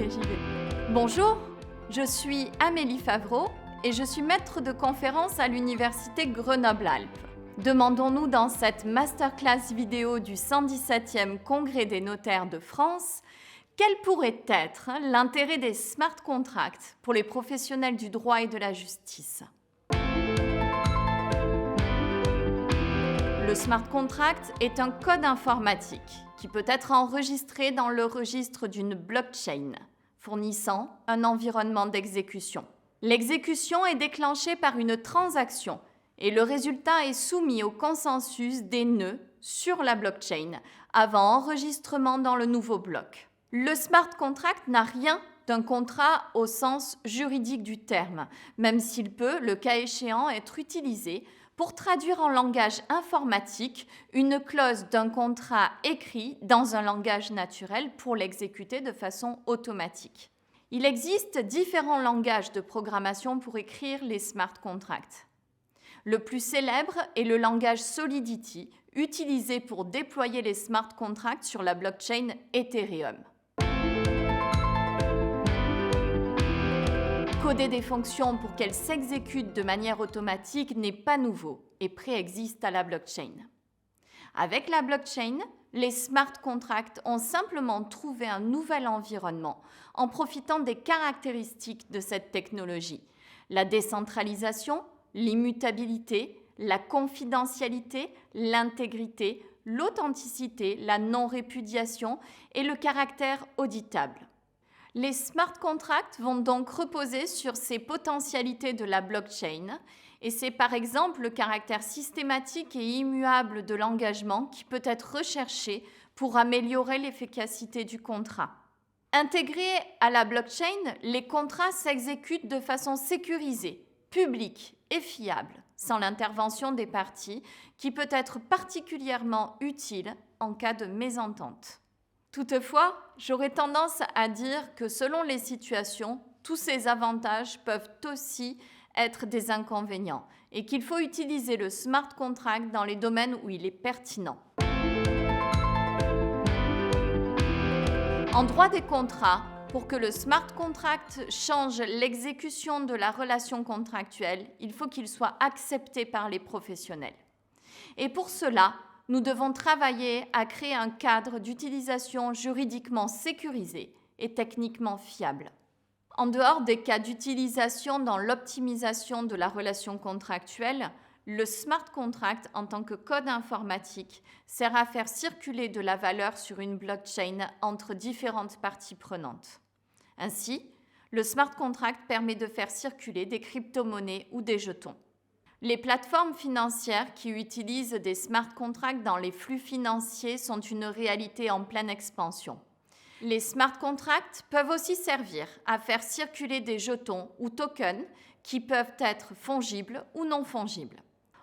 Allez, j'y vais. Bonjour, je suis Amélie Favreau et je suis maître de conférence à l'Université Grenoble-Alpes. Demandons-nous dans cette masterclass vidéo du 117e Congrès des notaires de France quel pourrait être l'intérêt des smart contracts pour les professionnels du droit et de la justice. Le smart contract est un code informatique qui peut être enregistré dans le registre d'une blockchain, fournissant un environnement d'exécution. L'exécution est déclenchée par une transaction et le résultat est soumis au consensus des nœuds sur la blockchain avant enregistrement dans le nouveau bloc. Le smart contract n'a rien d'un contrat au sens juridique du terme, même s'il peut, le cas échéant, être utilisé pour traduire en langage informatique une clause d'un contrat écrit dans un langage naturel pour l'exécuter de façon automatique. Il existe différents langages de programmation pour écrire les smart contracts. Le plus célèbre est le langage Solidity, utilisé pour déployer les smart contracts sur la blockchain Ethereum. Coder des fonctions pour qu'elles s'exécutent de manière automatique n'est pas nouveau et préexiste à la blockchain. Avec la blockchain, les smart contracts ont simplement trouvé un nouvel environnement en profitant des caractéristiques de cette technologie. La décentralisation, l'immutabilité, la confidentialité, l'intégrité, l'authenticité, la non-répudiation et le caractère auditable. Les smart contracts vont donc reposer sur ces potentialités de la blockchain et c'est par exemple le caractère systématique et immuable de l'engagement qui peut être recherché pour améliorer l'efficacité du contrat. Intégrés à la blockchain, les contrats s'exécutent de façon sécurisée, publique et fiable, sans l'intervention des parties, qui peut être particulièrement utile en cas de mésentente. Toutefois, j'aurais tendance à dire que selon les situations, tous ces avantages peuvent aussi être des inconvénients et qu'il faut utiliser le smart contract dans les domaines où il est pertinent. En droit des contrats, pour que le smart contract change l'exécution de la relation contractuelle, il faut qu'il soit accepté par les professionnels. Et pour cela, nous devons travailler à créer un cadre d'utilisation juridiquement sécurisé et techniquement fiable. En dehors des cas d'utilisation dans l'optimisation de la relation contractuelle, le smart contract en tant que code informatique sert à faire circuler de la valeur sur une blockchain entre différentes parties prenantes. Ainsi, le smart contract permet de faire circuler des crypto-monnaies ou des jetons. Les plateformes financières qui utilisent des smart contracts dans les flux financiers sont une réalité en pleine expansion. Les smart contracts peuvent aussi servir à faire circuler des jetons ou tokens qui peuvent être fongibles ou non fongibles.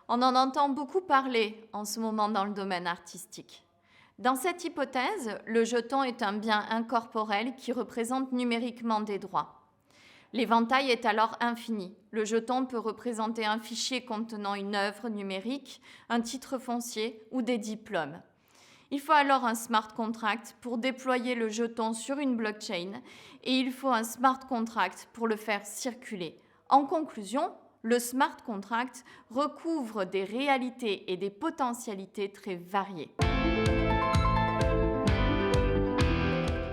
On en entend beaucoup parler en ce moment dans le domaine artistique. Dans cette hypothèse, le jeton est un bien incorporel qui représente numériquement des droits. L'éventail est alors infini. Le jeton peut représenter un fichier contenant une œuvre numérique, un titre foncier ou des diplômes. Il faut alors un smart contract pour déployer le jeton sur une blockchain et il faut un smart contract pour le faire circuler. En conclusion, le smart contract recouvre des réalités et des potentialités très variées.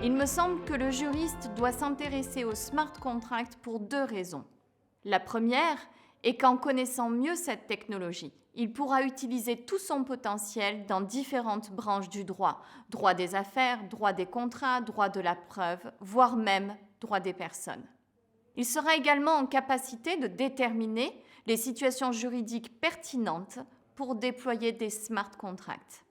Il me semble que le juriste doit s'intéresser au smart contract pour deux raisons. La première est qu'en connaissant mieux cette technologie, il pourra utiliser tout son potentiel dans différentes branches du droit, droit des affaires, droit des contrats, droit de la preuve, voire même droit des personnes. Il sera également en capacité de déterminer les situations juridiques pertinentes pour déployer des smart contracts.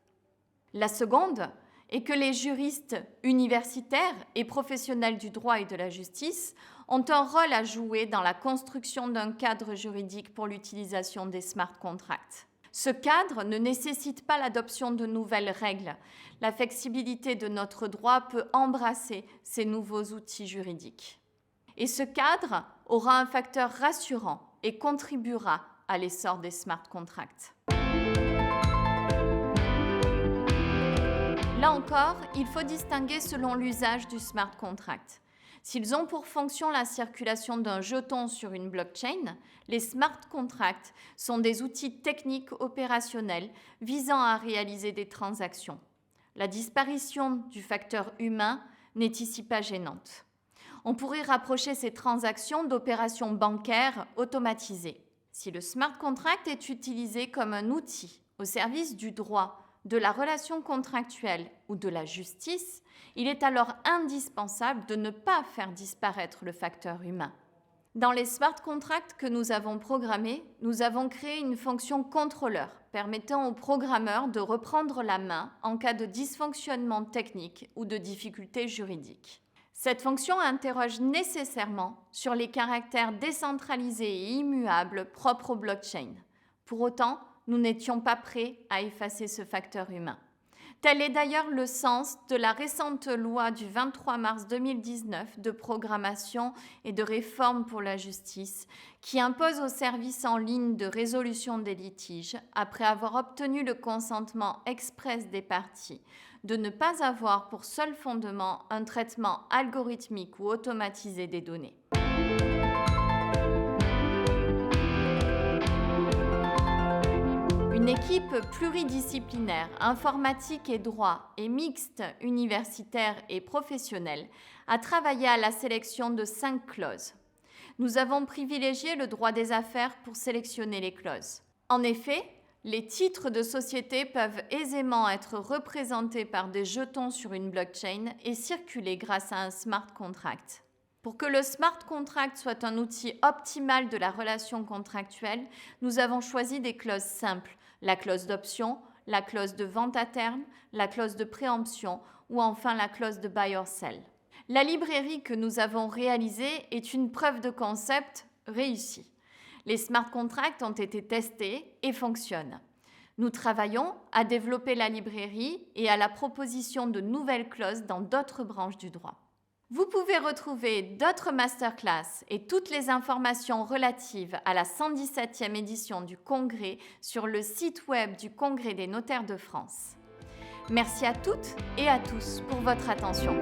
La seconde est que les juristes universitaires et professionnels du droit et de la justice ont un rôle à jouer dans la construction d'un cadre juridique pour l'utilisation des smart contracts. Ce cadre ne nécessite pas l'adoption de nouvelles règles. La flexibilité de notre droit peut embrasser ces nouveaux outils juridiques. Et ce cadre aura un facteur rassurant et contribuera à l'essor des smart contracts. Là encore, il faut distinguer selon l'usage du smart contract. S'ils ont pour fonction la circulation d'un jeton sur une blockchain, les smart contracts sont des outils techniques opérationnels visant à réaliser des transactions. La disparition du facteur humain n'est ici pas gênante. On pourrait rapprocher ces transactions d'opérations bancaires automatisées. Si le smart contract est utilisé comme un outil au service du droit, de la relation contractuelle ou de la justice, il est alors indispensable de ne pas faire disparaître le facteur humain. Dans les smart contracts que nous avons programmés, nous avons créé une fonction contrôleur permettant aux programmeurs de reprendre la main en cas de dysfonctionnement technique ou de difficultés juridiques. Cette fonction interroge nécessairement sur les caractères décentralisés et immuables propres aux blockchains. Pour autant, nous n'étions pas prêts à effacer ce facteur humain. Tel est d'ailleurs le sens de la récente loi du 23 mars 2019 de programmation et de réforme pour la justice qui impose aux services en ligne de résolution des litiges, après avoir obtenu le consentement express des parties, de ne pas avoir pour seul fondement un traitement algorithmique ou automatisé des données. Une équipe pluridisciplinaire, informatique et droit, et mixte, universitaire et professionnelle, a travaillé à la sélection de 5 clauses. Nous avons privilégié le droit des affaires pour sélectionner les clauses. En effet, les titres de société peuvent aisément être représentés par des jetons sur une blockchain et circuler grâce à un smart contract. Pour que le smart contract soit un outil optimal de la relation contractuelle, nous avons choisi des clauses simples, la clause d'option, la clause de vente à terme, la clause de préemption ou enfin la clause de buy or sell. La librairie que nous avons réalisée est une preuve de concept réussie. Les smart contracts ont été testés et fonctionnent. Nous travaillons à développer la librairie et à la proposition de nouvelles clauses dans d'autres branches du droit. Vous pouvez retrouver d'autres masterclass et toutes les informations relatives à la 117e édition du Congrès sur le site web du Congrès des notaires de France. Merci à toutes et à tous pour votre attention.